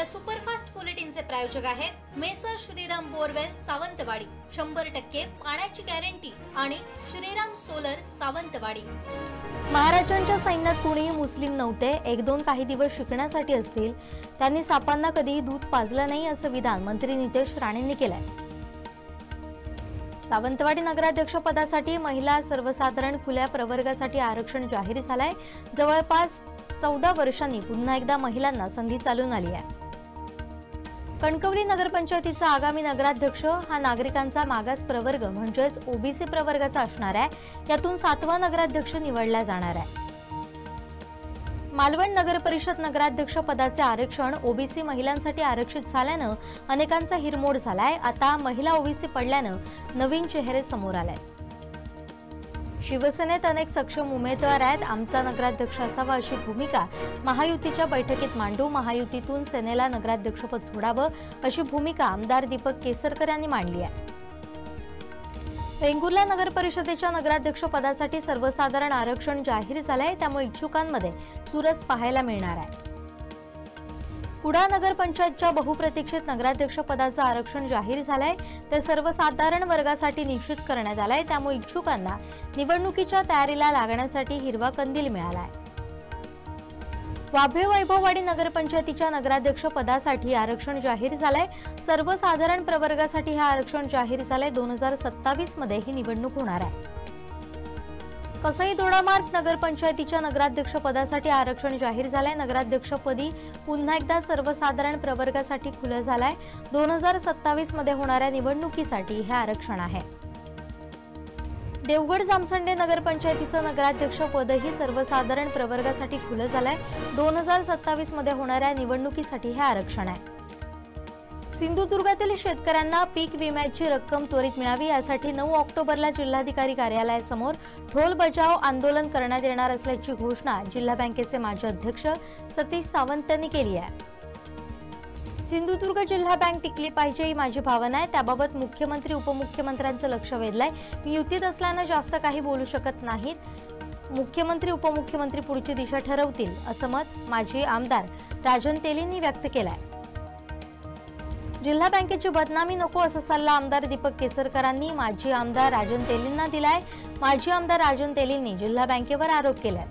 या सुपरफास्ट बुलेटिनचे प्रायोजक आहेत मेसर श्रीराम बोरवेल सावंतवाडी, 100% पाण्याची गॅरंटी आणि श्रीराम सोलर सावंतवाडी। महाराजांच्या सैन्यात कोणीही मुस्लिम नव्हते, 1-2 काही दिवस शिकण्यासाठी असतील। त्यांनी सापांना कधीही दूध पाजलं नाही असं विधान मंत्री नितेश राणेंनी केलंय। सावंतवाडी नगराध्यक्ष पदासाठी महिला सर्वसाधारण खुल्या प्रवर्गासाठी आरक्षण जाहीर झालंय। जवळपास 14 वर्षांनी पुन्हा एकदा महिलांना संधी चालून आली आहे। कणकवली नगरपंचायतीचा आगामी नगराध्यक्ष हा नागरिकांचा मागास प्रवर्ग म्हणजेच ओबीसी प्रवर्गाचा असणार आहे। यातून 7वा नगराध्यक्ष निवडला जाणार आहे। मालवण नगर परिषद नगराध्यक्ष पदाचे आरक्षण ओबीसी महिलांसाठी आरक्षित झाल्यानं अनेकांचा हिरमोड झालाय। आता महिला ओबीसी पडल्यानं नवीन चेहरे समोर आले। शिवसेनेत अनेक सक्षम उमेदवार आहेत, आमचा नगराध्यक्ष असावा अशी भूमिका महायुतीच्या बैठकीत मांडू, महायुतीतून सेनेला नगराध्यक्षपद सोडावं अशी भूमिका आमदार दीपक केसरकर यांनी मांडली आहे। वेंगुर्ला नगर परिषदेच्या नगराध्यक्ष पदासाठी सर्वसाधारण आरक्षण जाहीर झालंय, त्यामुळे इच्छुकांमध्ये चुरस पाहायला मिळणार आहे। कुडा नगर पंचायतच्या बहुप्रतीक्षित नगराध्यक्ष पदाचं आरक्षण जाहीर झालंय, ते सर्वसाधारण वर्गासाठी निश्चित करण्यात आलंय, त्यामुळे इच्छुकांना निवडणुकीच्या तयारीला लागण्यासाठी हिरवा कंदील मिळालाय। वाभे वैभववाडी नगरपंचायतीच्या नगराध्यक्ष पदासाठी आरक्षण जाहीर झालंय, सर्वसाधारण प्रवर्गासाठी हे आरक्षण जाहीर झालंय। 2027 मध्ये ही निवडणूक होणार आहे। कसई दोडामार्ग नगरपंचायतीच्या नगराध्यक्ष पदासाठी आरक्षण जाहीर झालंय, नगराध्यक्षपदी पुन्हा एकदा सर्वसाधारण प्रवर्गासाठी खुलं झालंय। 2027 मध्ये होणाऱ्या निवडणुकीसाठी हे आरक्षण आहे। देवगड जामसंडे नगरपंचायतीचं नगराध्यक्ष पदही सर्वसाधारण प्रवर्गासाठी खुलं झालंय। 2027 मध्ये होणाऱ्या निवडणुकीसाठी हे आरक्षण आहे। सिंधुदुर्गातील शेतकऱ्यांना पीक विम्याची रक्कम त्वरित मिळावी यासाठी 9 ऑक्टोबरला जिल्हाधिकारी कार्यालयासमोर ढोल बजाव आंदोलन करण्यात येणार असल्याची घोषणा जिल्हा बँकेचे माजी अध्यक्ष सतीश सावंत यांनी केली आहे। सिंधुदुर्ग जिल्हा बँक टिकली पाहिजे ही माझी भावना आहे, त्याबाबत मुख्यमंत्री उपमुख्यमंत्र्यांचं लक्ष वेधलंय। मी युतीत असल्यानं जास्त काही बोलू शकत नाहीत, मुख्यमंत्री उपमुख्यमंत्री पुढची दिशा ठरवतील असं मत माजी आमदार राजन तेलींनी व्यक्त केलंय। जिल्हा बँकेची बदनामी नको असा सल्ला आमदार दीपक केसरकरांनी माजी आमदार राजन तेलींना दिलाय। माजी आमदार राजन तेलींनी जिल्हा बँकेवर आरोप केलाय।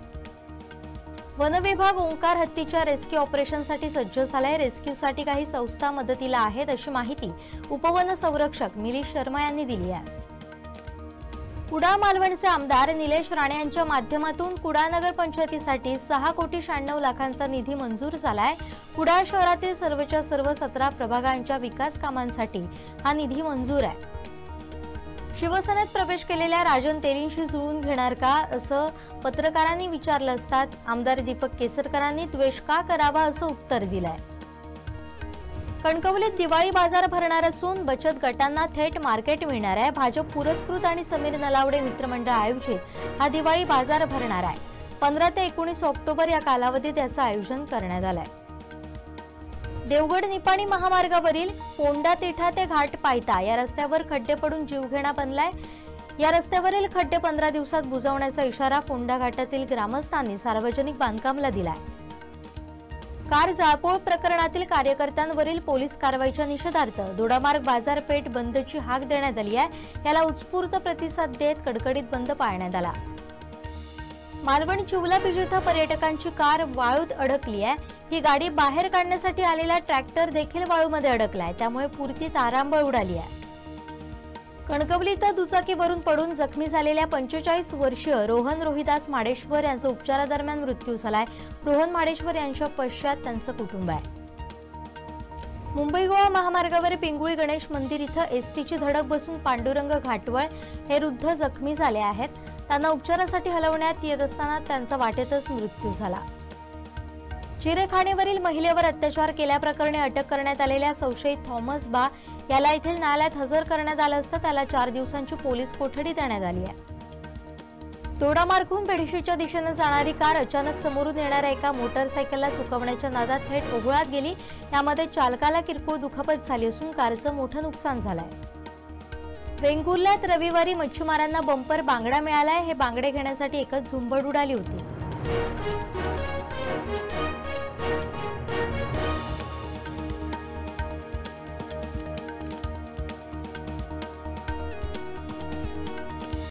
वन विभाग ओंकार हत्तीच्या रेस्क्यू ऑपरेशनसाठी सज्ज झालाय, रेस्क्यूसाठी काही संस्था मदतीला आहेत अशी माहिती उपवन संरक्षक मिलिंद शर्मा यांनी दिली आहे। कुडा मालवणचे आमदार निलेश राणे यांच्या माध्यमातून कुडा नगर पंचायतीसाठी 6,96 लाखांचा निधी मंजूर झालाय। कुडा शहरातील सर्वच्या सर्व 17 प्रभागांच्या विकास कामांसाठी हा निधी मंजूर आहे। शिवसेनेत प्रवेश केलेल्या राजन तेलींशी जुळून घेणार का असं पत्रकारांनी विचारलं असता आमदार दीपक केसरकरांनी द्वेष का करावा असं उत्तर दिलंय। कणकवलीत दिवाळी बाजार भरणार असून बचत गटांना थेट मार्केट मिळणार आहे। भाजप पुरस्कृत आणि समीर नलावडे मित्रमंडळ आयोजित हा दिवाळी बाजार भरणार आहे। 15 ते 19 ऑक्टोबर या कालावधीत याचं आयोजन करण्यात आलंय। देवगड निपाणी महामार्गावरील फोंडा तिठा ते घाट पायता या रस्त्यावर खड्डे पडून जीवघेणा बनलाय। या रस्त्यावरील खड्डे 15 दिवसात बुजवण्याचा इशारा फोंडा घाटातील ग्रामस्थांनी सार्वजनिक बांधकामला दिलाय। कार जाळपोळ प्रकरणातील कार्यकर्त्यांवरील पोलीस कारवाईच्या निषेधार्थ दोडामार्ग बाजारपेठ बंदची हाक देण्यात आली आहे। याला उत्स्फूर्त प्रतिसाद देत कडकडीत बंद पाळण्यात आला। मालवण चिवला बीच इथं पर्यटकांची कार वाळूत अडकली आहे। ही गाडी बाहेर काढण्यासाठी आलेला ट्रॅक्टर देखील वाळूमध्ये अडकलाय, त्यामुळे पुरती तारांबळ उडाली आहे। कणकवलीत दुचाकीवरून पडून जखमी झालेल्या 45 वर्षीय रोहन रोहिदास माडेश्वर यांचा उपचारादरम्यान मृत्यू झालाय। रोहन माडेश्वर यांच्या पश्चात त्यांचं कुटुंब आहे। मुंबई गोवा महामार्गावर पिंगुळी गणेश मंदिर इथं एसटीची धडक बसून पांडुरंग घाटवळ हे वृद्ध जखमी झाले आहेत। त्यांना उपचारासाठी हलवण्यात येत असताना त्यांचा वाटेतच मृत्यू झाला। चिरेखाणीवरील महिलेवर अत्याचार केल्याप्रकरणी अटक करण्यात आलेल्या संशयित थॉमस बा याला येथील न्यायालयात हजर करण्यात आलं असता त्याला 4 दिवसांची पोलीस कोठडी देण्यात आली आहे। दोडामार्गहून बेडशीच्या दिशेने जाणारी कार अचानक समोरून येणाऱ्या एका मोटरसायकलला चुकवण्याच्या नादात थेट ओघळात गेली। यामध्ये चालकाला किरकोळ दुखापत झाली असून कारचं मोठं नुकसान झालंय। वेंगुर्ल्यात रविवारी मच्छीमारांना बंपर बांगडा मिळालाय। हे बांगडे घेण्यासाठी एकच झुंबड उडाली होती।